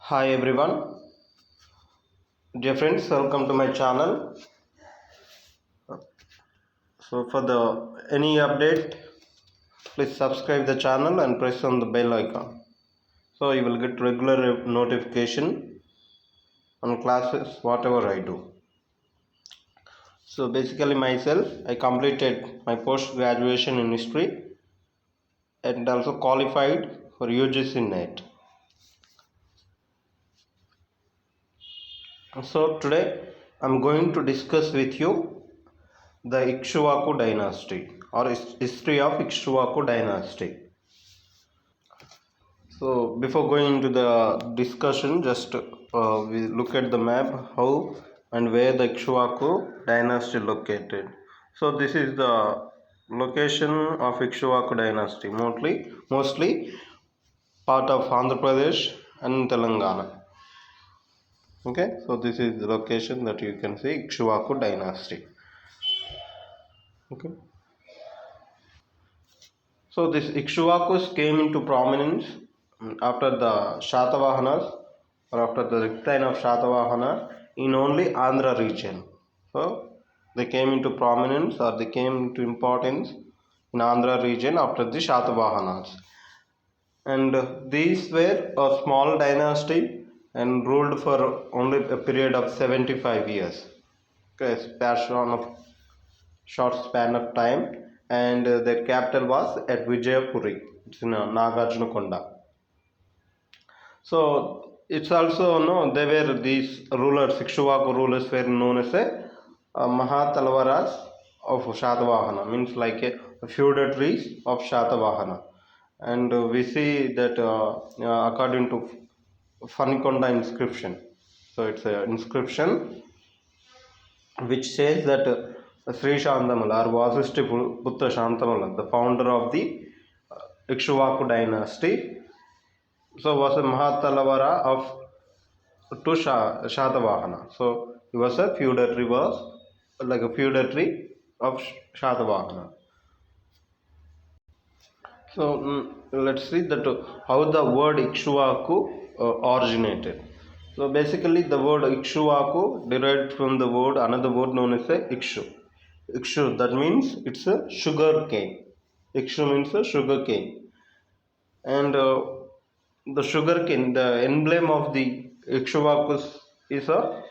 Hi everyone, dear friends, welcome to my channel. So for the any update, please subscribe the channel and press on the bell icon. So you will get regular notification on classes whatever I do. So basically myself, I completed my post graduation in history and also qualified for UGC NET. So today I'm going to discuss with you the Ikshvaku Dynasty or history of Ikshvaku Dynasty. So before going into the discussion, just we look at the map how and where the Ikshvaku dynasty located. So this is the location of Ikshvaku dynasty, mostly part of Andhra Pradesh and Telangana. Okay, so this is the location that you can see Ikshvaku dynasty. Okay. So this Ikshvakus came into prominence after the Shatavahanas or after the decline of Shatavahana in only Andhra region. So they came into prominence or they came into importance in Andhra region after the Shatavahanas. And these were a small dynasty and ruled for only a period of 75 years. Okay, span of short span of time, and their capital was at Vijayapuri. It's in Nagarjunakonda. So it's also they were these rulers, Ikshvaku rulers were known as a Mahatalvaras of Shatavahana, means like a feudatories of Shatavahana. And we see that according to Fanikonda inscription. So it's an inscription which says that Sri Shantamala or Vasishti Putta Shantamala, the founder of the Ikshvaku dynasty, so was a Mahatalavara of to Shatavahana. So he was a feudatory, was like a feudatory of Shatavahana. So let's see that how the word Ikshvaku originated. So basically, the word Ikshvaku derived from the word another word known as a Ikshu. Ikshu, that means it's a sugar cane. Ikshu means a sugar cane, and the sugar cane, the emblem of the Ikshvakus is a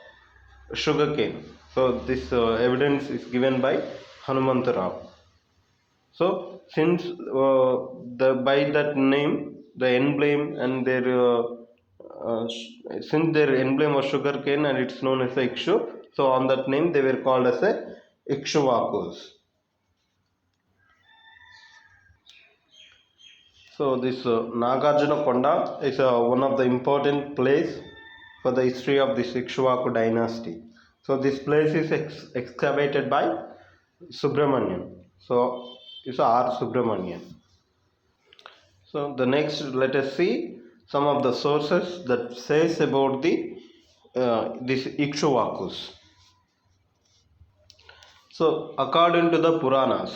sugar cane. So this evidence is given by Hanumantarao. So since the by that name, the emblem and their since their emblem was sugarcane and it's known as a Ikshu, so on that name they were called as a Ikshvakus. So this Nagarjuna Konda is one of the important place for the history of this Ikshvaku dynasty. So this place is excavated by Subramanian. So it's R. Subramanian. So the next, let us see some of the sources that says about the this Ikshvakus. So according to the Purana,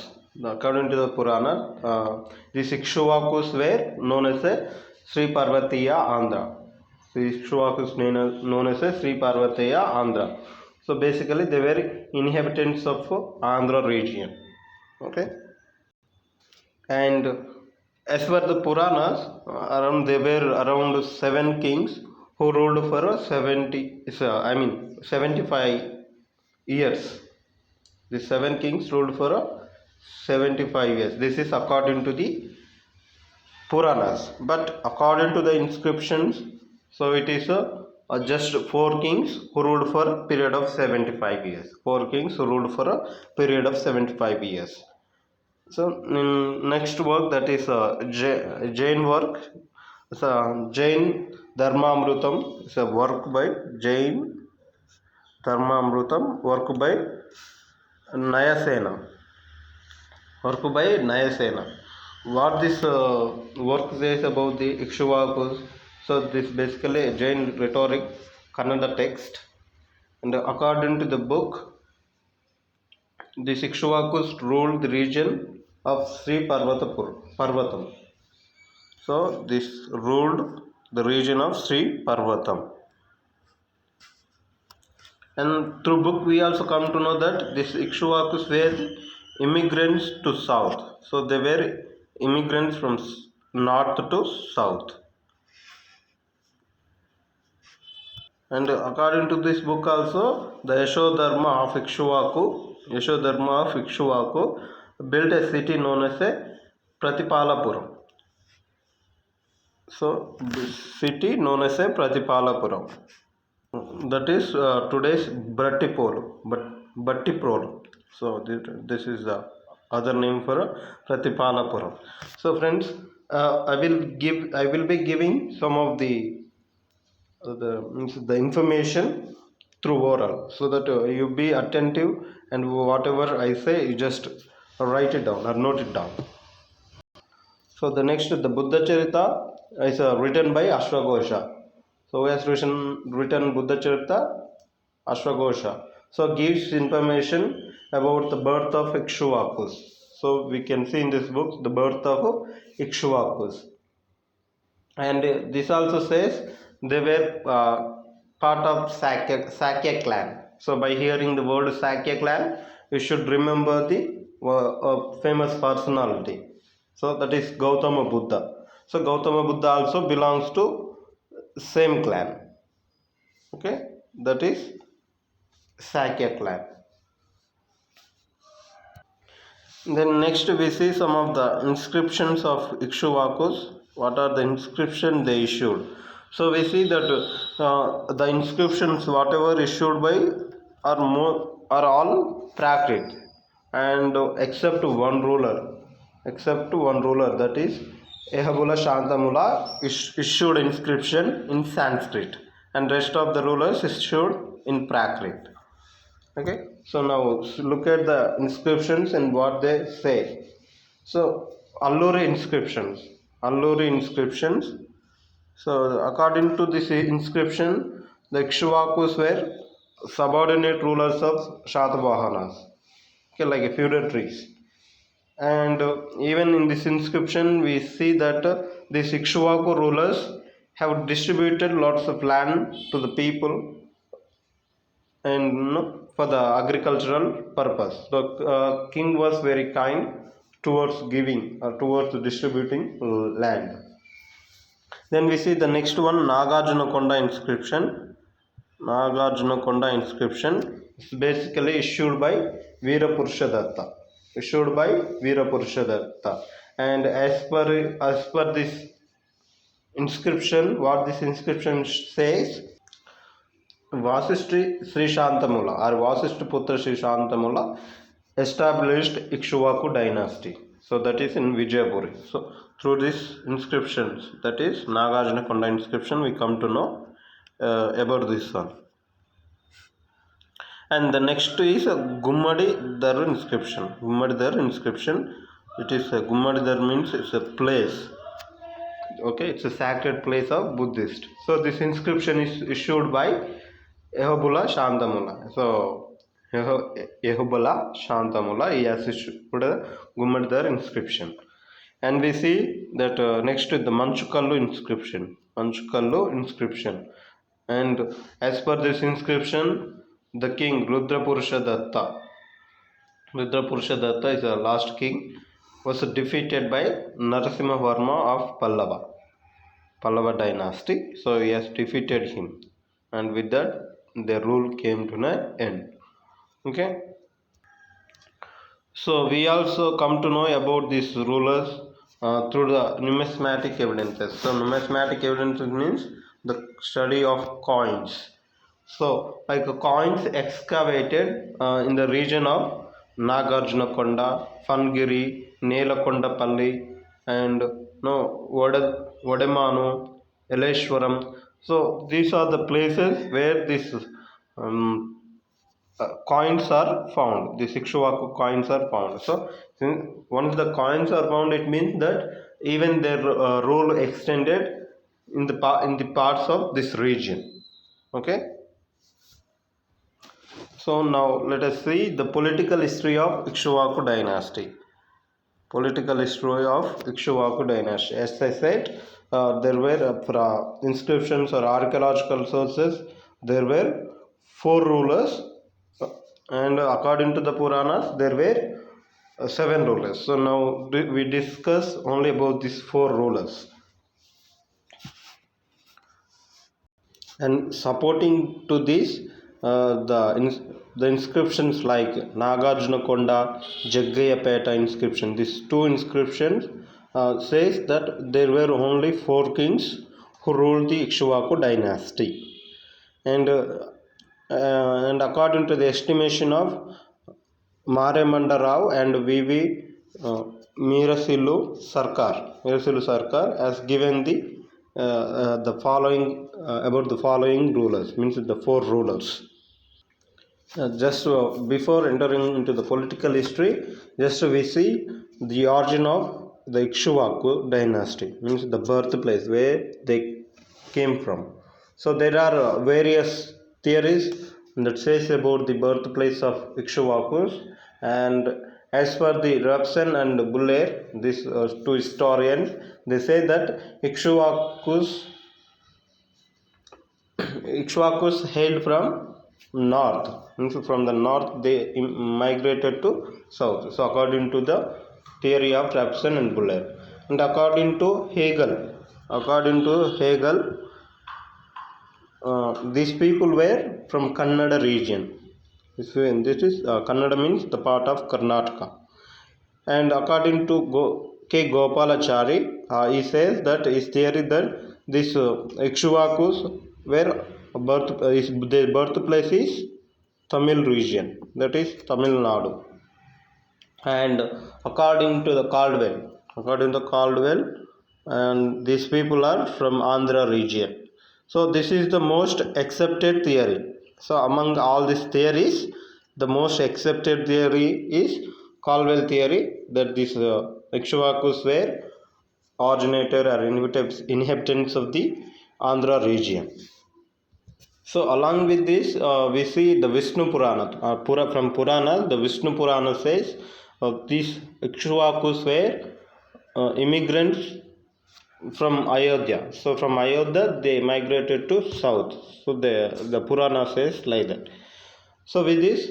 these Ikshvakus were known as a Sri Parvatiya Andhra. So Ikshvakus known as a Sri Parvatiya Andhra. So basically, they were inhabitants of Andhra region. Okay, and as per the Puranas, around there were around 7 kings who ruled for 75 years. The 7 kings ruled for 75 years. This is according to the Puranas. But according to the inscriptions, so it is just 4 kings who ruled for a period of 75 years. 4 kings who ruled for a period of 75 years. So next work, that is Jain work. It's a Jain Dharmamrutam. It's a work by Jain Dharmamrutam, work by Nayasena. Work by Nayasena. What this work says about the Ikshvakus? So this basically a Jain rhetoric, Kannada text, and according to the book, the Ikshvakus ruled the region of Sri Parvatam. So this ruled the region of Sri Parvatam. And through book we also come to know that this Ikshvakus were immigrants to south. So they were immigrants from north to south. And according to this book also, the Yashodharma of Ikshvaku built a city known as a Pratipalapuram. So this city known as a Pratipalapuram. That is today's Battipolu. So this is the other name for Pratipalapuram. So friends, I will be giving some of the information through oral, so that you be attentive, and whatever I say you just write it down or note it down. So the next, the Buddha Charita is written by Ashwagosha. So who has written Buddha Charita? Ashwagosha. So gives information about the birth of Ikshvakus. So we can see in this book the birth of Ikshvakus. And this also says they were part of Sakya clan. So by hearing the word Sakya clan, you should remember the famous personality. So that is Gautama Buddha. So Gautama Buddha also belongs to same clan. Okay, that is Sakya clan. Then next we see some of the inscriptions of Ikshvakus. What are the inscriptions they issued? So we see that the inscriptions whatever issued by are all Prakrit, and except one ruler, that is Ehabula Shantamula issued inscription in Sanskrit, and rest of the rulers issued in Prakrit. Okay, so now look at the inscriptions and what they say. So Alluri inscriptions. So according to this inscription, the Ikshvakus were subordinate rulers of Shatavahanas, okay, like feudatories. And even in this inscription we see that these Ikshvaku rulers have distributed lots of land to the people, and for the agricultural purpose. The king was very kind towards giving or towards distributing land. Then we see the next one, Nagarjunakonda inscription. Nagarjunakonda inscription is basically issued by Veerapurusha Datta. And as per this inscription, what this inscription says, Vasishtha Sri Shantamula or Vasishtha Putra Sri Shantamula established Ikshvaku Dynasty. So that is in Vijayapuri. So through these inscriptions, that is Nagarjunakonda inscription, we come to know about this one. And the next is a Gummadi Dar inscription. It is a Gummadi Dar means it's a place. Okay, it's a sacred place of Buddhist. So this inscription is issued by Ehabula Shantamula. So Ehabula Shantamula, he has issued a Gummadi inscription. And we see that next to the Manchukallu inscription. And as per this inscription, the king Rudrapurusha Datta is the last king, was defeated by Narasimha Varma of Pallava dynasty. So he has defeated him, and with that their rule came to an end. Okay, so we also come to know about these rulers through the numismatic evidences. So numismatic evidences means the study of coins. So like coins excavated in the region of Nagarjunakonda, Fangiri, Nelakondapalli, and Vademanu, Eleshwaram. So these are the places where these coins are found. The Ikshvaku coins are found. So once the coins are found, it means that even their rule extended in the parts of this region. Okay. So now let us see the political history of Ikshvaku Dynasty. As I said, there were inscriptions or archaeological sources, there were four rulers, and according to the Puranas, there were seven rulers. So now we discuss only about these four rulers. And supporting to this, the inscriptions like Nagarjuna Konda, Jaggayapeta inscription, these two inscriptions says that there were only four kings who ruled the Ikshvaku dynasty. And according to the estimation of Maremanda Rao and V.V. Mirasilu Sarkar has given the following about the following rulers, means the four rulers. Just before entering into the political history, just we see the origin of the Ikshvaku dynasty, means the birthplace where they came from. So there are various theories that says about the birthplace of Ikshvakus, and as per the Robson and Buller, these two historians, they say that Ikshvakus hailed from north. From the north, they migrated to south. So, according to the theory of Robson and Buller, and according to Hegel, these people were from Kannada region. This is Kannada means the part of Karnataka. And according to K. Gopalachari, he says that his theory that this Ikshvakus were their birthplace is Tamil region, that is Tamil Nadu. And according to Caldwell, and these people are from Andhra region. So this is the most accepted theory. So among all these theories, the most accepted theory is Caldwell theory, that these Ikshvakus were originator or inhabitants of the Andhra region. So along with this, we see the Vishnu Purana. From Purana, the Vishnu Purana says these Ikshvakus were immigrants from Ayodhya. So from Ayodhya, they migrated to south. So the Purana says like that. So with this,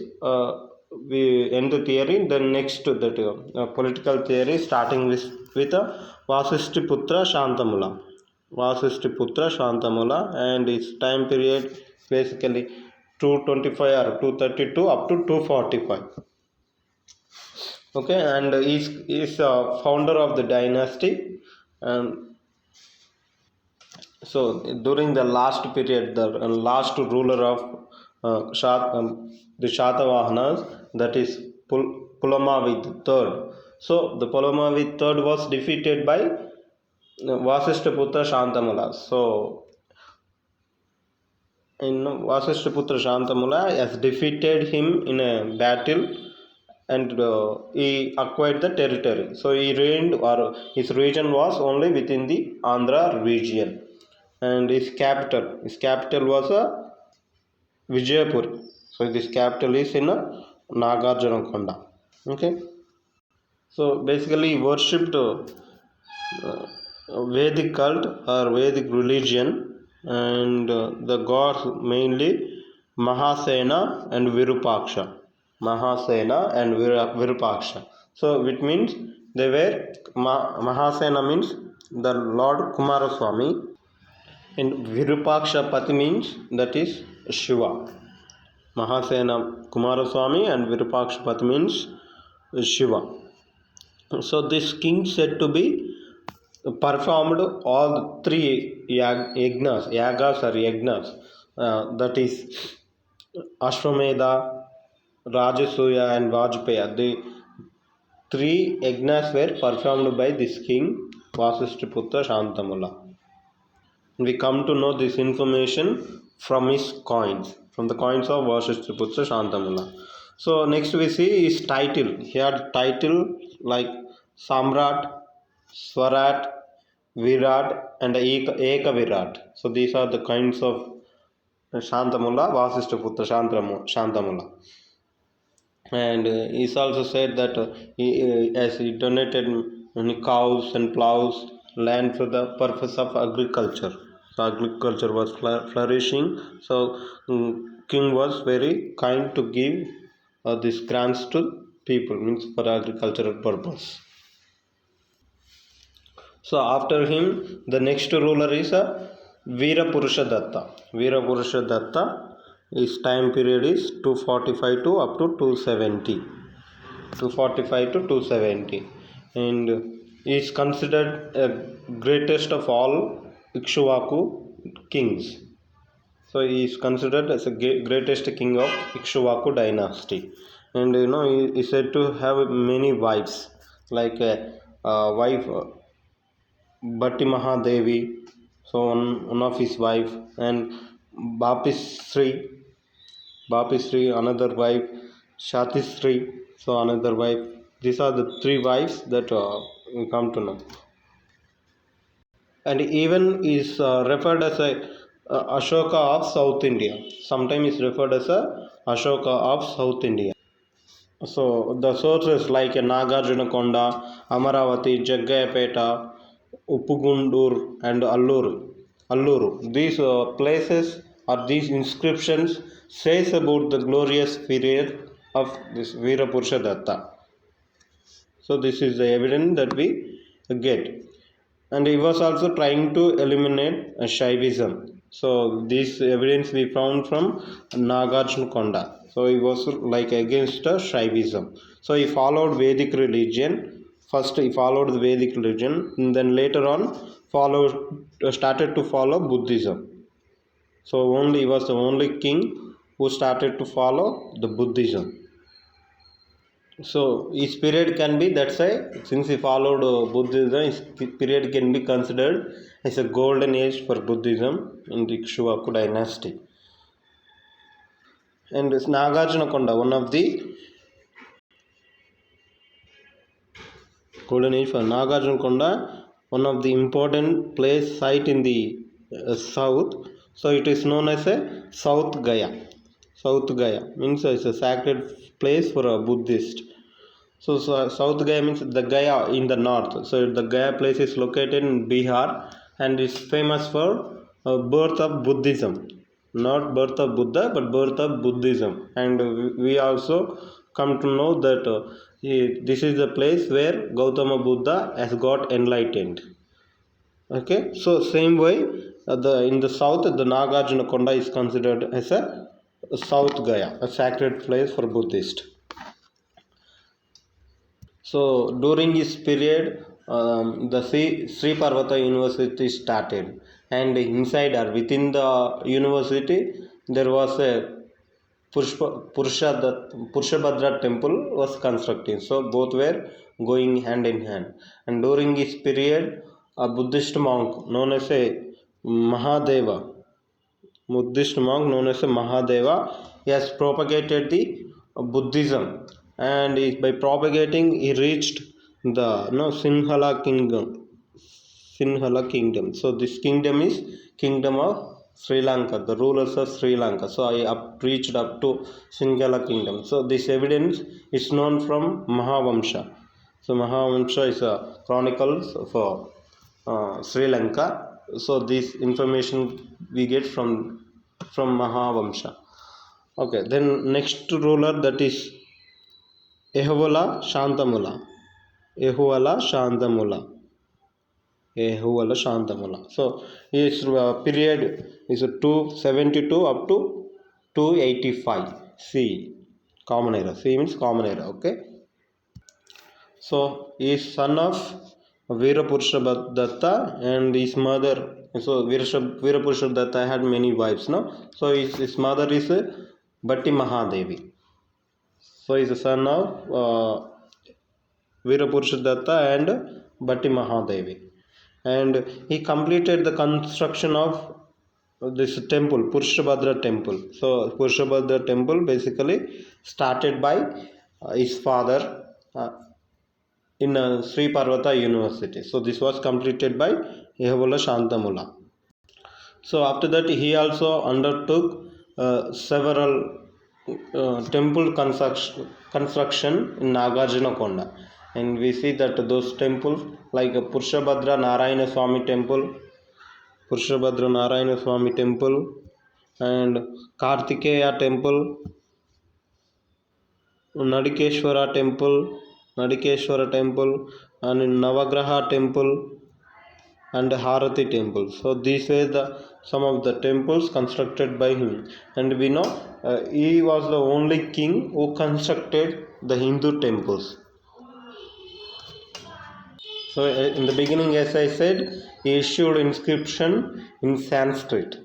we end the theory. Then next, that political theory, starting with Vasishtiputra Shantamula. Vasishtiputra Shantamula, and its time period basically 225 or 232 up to 245. Okay, and is founder of the dynasty. And so during the last period, the last ruler of the Shatavahanas, that is Pulamavit III. So the Pulamavit III was defeated by Vasishtiputra Shantamula. So in Vasishtiputra Shantamula has defeated him in a battle, and he acquired the territory. So he reigned, or his region was only within the Andhra region, and his capital was Vijayapur. So this capital is in Nagarjuna Konda. Okay. So basically, he worshipped Vedic cult or Vedic religion, and the gods mainly Mahasena and Virupaksha. So it means they were Mahasena means the Lord Kumaraswamy, and Virupaksha Pati means that is Shiva. Mahasena Kumaraswamy and Virupaksha Pati means Shiva. So this king said to be performed all three yagas, that is Ashwamedha, Rajasuya and Vajpaya. The three yagnas were performed by this king Vasishtiputra Shantamula. We come to know this information from his coins, from the coins of Vasishtiputra Shantamula. So next we see his title. He had title like Samrat, Swarat, Virat and Eka Virat. So these are the kinds of Shantamula, Vasishtiputra Shantamula. And it's also said that as he donated many cows and plows, land for the purpose of agriculture. So agriculture was flourishing. So king was very kind to give these grants to people, means for agricultural purpose. So after him, the next ruler is Veera Purusha Datta. Veera Purusha Datta, his time period is 245 to up to 270. 245 to 270, and is considered a greatest of all Ikshvaku kings. So he is considered as a greatest king of Ikshvaku dynasty, and he is said to have many wives, like a wife Bhatti Mahadevi, so one of his wife, and Bapisri, Bapisri another wife, Shatisri, so another wife. These are the three wives that we come to know. And even is referred as a Ashoka of South India. Sometimes is referred as a Ashoka of South India. So the sources like Nagarjuna Konda, Amaravati, Jaggayapeta, Uppugundur, and Alluru. These places or these inscriptions says about the glorious period of this Veerapurusha Datta. So this is the evidence that we get. And he was also trying to eliminate Shaivism. So this evidence we found from Nagarjuna Konda. So he was like against Shaivism. So he followed Vedic religion. First he followed the Vedic religion, and then later on started to follow Buddhism. So only he was the only king who started to follow the Buddhism. So his period can be, that's why since he followed Buddhism, his period can be considered as a golden age for Buddhism in the Ikshvaku dynasty. And this Nagarjuna Konda, one of the golden age for Nagarjuna Konda, one of the important place site in the south. So it is known as a South Gaya. South Gaya means it's a sacred place for a Buddhist. So South Gaya means the Gaya in the north. So the Gaya place is located in Bihar and is famous for birth of Buddhism. Not birth of Buddha, but birth of Buddhism. And we also come to know that this is the place where Gautama Buddha has got enlightened. Okay, so same way in the south, the Nagarjuna Konda is considered as a South Gaya, a sacred place for Buddhist. So during this period, the Sri Parvata University started, and inside or within the university, there was a Purushabhadra temple was constructed. So both were going hand in hand. And during this period, a Buddhist monk known as a Mahadeva, he has propagated the Buddhism, and by propagating he reached the Sinhala kingdom. So this kingdom is kingdom of Sri Lanka, the rulers of Sri Lanka. So I reached up to Sinhala kingdom. So this evidence is known from Mahavamsha. So Mahavamsha is a chronicles of Sri Lanka. So this information we get from Mahavamsha. Okay, then next ruler, that is Ehuvala Shantamula. So his period is 272 up to 285 C. Common era. C means common era. Okay. So he is son of Veerapurusha Datta and his mother. So Veerapurusha Datta had many wives. No. So his mother is Bhatti Mahadevi. So he is the son of Veerapurusha Datta and Bhatti Mahadevi. And he completed the construction of this temple, Purushabhadra temple. So Purushabhadra temple basically started by his father in Sri Parvata University. So this was completed by Ehuvala Shantamula. So after that he also undertook several temple construction in Nagarjuna Konda. and we see that those temples like Purshabhadra Narayana Swami temple, and Kartikeya temple, Nadikeshwara temple, and Navagraha temple, and Harati temple. So these were the some of the temples constructed by him, and we know he was the only king who constructed the Hindu temples. So in the beginning, as I said, he issued inscription in Sanskrit.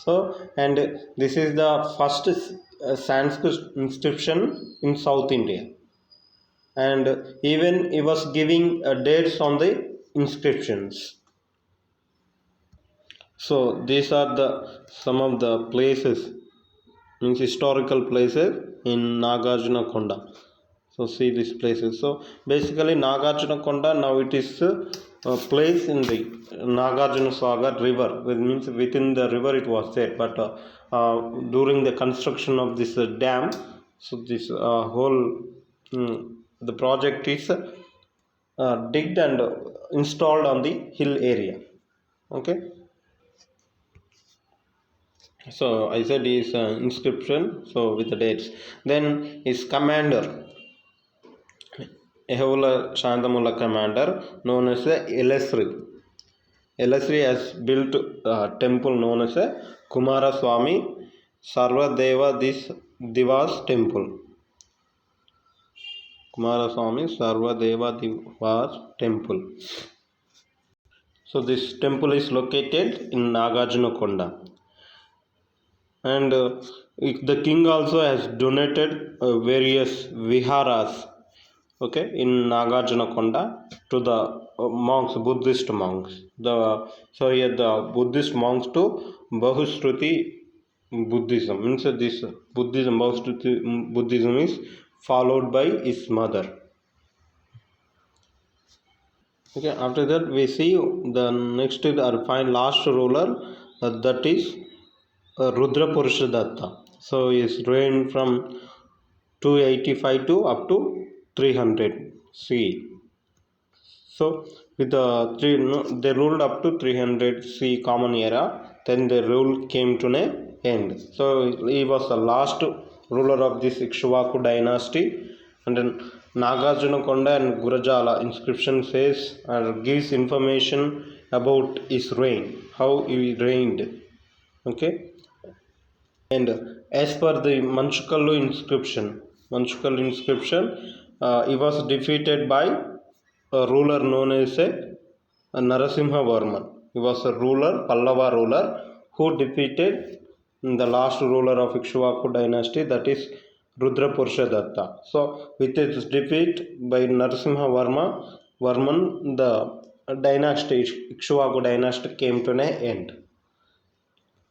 So and this is the first Sanskrit inscription in South India, and even he was giving dates on the inscriptions. So these are the some of the places, means historical places in Nagarjuna Konda. So see these places. So basically Nagarjuna Konda now it is a place in the Nagarjuna Sagar river, which means within the river it was there, but during the construction of this dam, so this whole the project is digged and installed on the hill area. Okay. So I said his inscription, so with the dates. Then his commander, Ehula Shantamula commander, known as Elesri. Elesri has built a temple known as Kumara Swami Sarva Deva Divas temple. Kumara Swami Sarva Deva Divas temple. So this temple is located in Nagarjuna Konda. And the king also has donated various viharas, okay, in Nagarjuna Konda to the monks, Buddhist monks. So here the Buddhist monks to Bahushruti Buddhism, means this Buddhism, Bahushruti Buddhism is followed by his mother. Okay, after that we see the next or fine last ruler, that is Rudra Purushadatta. So he is reigned from 285 to up to 300 CE. So with the three, no, they ruled up to 300 CE common era. Then the rule came to an end. So he was the last ruler of this Ikshvaku dynasty. And then Nagarjuna Konda and Gurajala inscription says gives information about his reign, how he reigned. Okay. And as per the Manchukallu inscription, he was defeated by a ruler known as Narasimha Varman. He was a ruler, Pallava ruler, who defeated the last ruler of Ikshvaku dynasty, that is Rudra Purushadatta. So, with his defeat by Narasimha Varman, the dynasty, Ikshvaku dynasty, came to an end.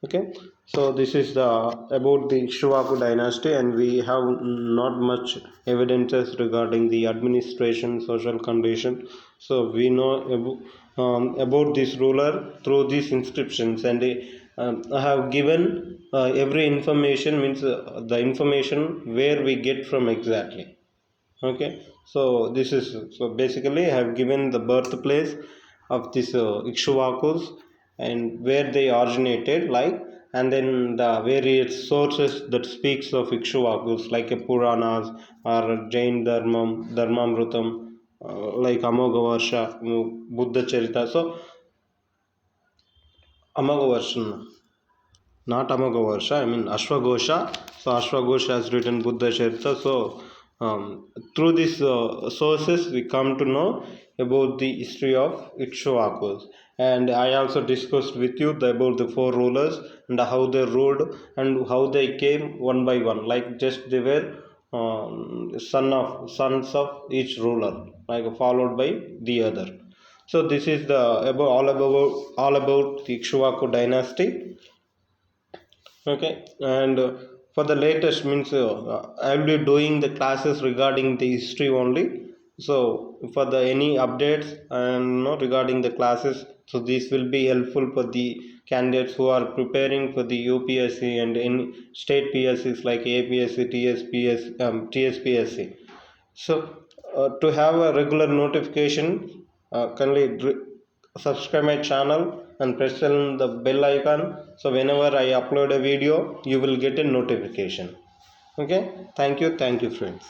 Okay, so this is the about the Ikshvaku dynasty, and we have not much evidences regarding the administration, social condition. So we know about this ruler through these inscriptions, and I have given every information, means the information where we get from exactly. Okay, so this is, so basically I have given the birthplace of this Ikshvakus and where they originated, like, and then the various sources that speaks of Ikshvakus, like a Puranas or Jain Dharmamrutam, like Amogavarsha, Buddha Charita. So Amogavarsha, not Amogavarsha, I mean Ashwagosha. So Ashwagosha has written Buddha Charita. So through these sources we come to know about the history of Ikshvakus, and I also discussed with you about the four rulers and how they ruled and how they came one by one, like just they were sons of each ruler, like followed by the other. So this is the all about the Ikshvaku dynasty. Okay, and for the latest, means I will be doing the classes regarding the history only. So for the any updates and regarding the classes, so this will be helpful for the candidates who are preparing for the UPSC and in state PSCs like APSC, TSPSC. So to have a regular notification, kindly subscribe my channel and press on the bell icon, so whenever I upload a video you will get a notification. Okay, thank you friends.